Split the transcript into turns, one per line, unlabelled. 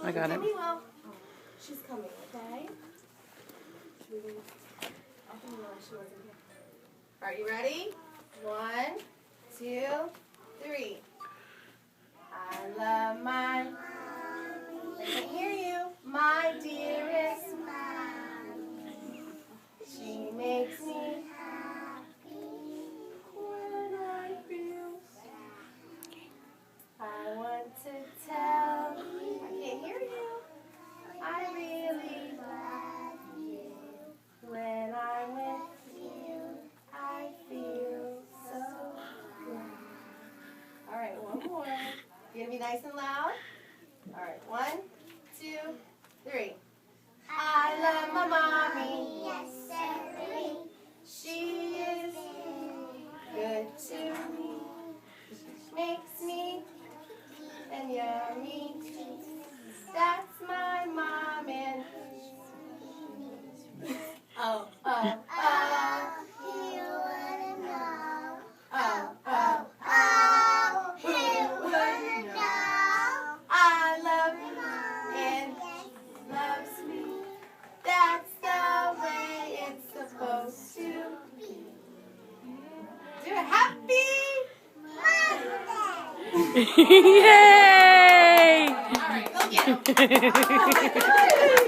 I got it.
Well, she's coming, okay? I didn't realize she wasn't here. Are you ready? 1, 2, 3. I love my... I can't hear you. My dearest mommy. She makes me happy when I feel sad. I want to tell you. I can't hear you. I really love you. When I'm with you, I feel so good. All right, one more. You gonna be nice and loud? All right, 1, 2, 3. I love my mommy. Yes, sir. She is good to me. Makes me and yummy. That's my mom and oh, oh, oh. You wouldn't know. Oh, oh, oh. Who wouldn't know? I love you and loves me. That's the way it's supposed to be. Do it. Happy Mother's Day!
Yay!
All right, go get 'em.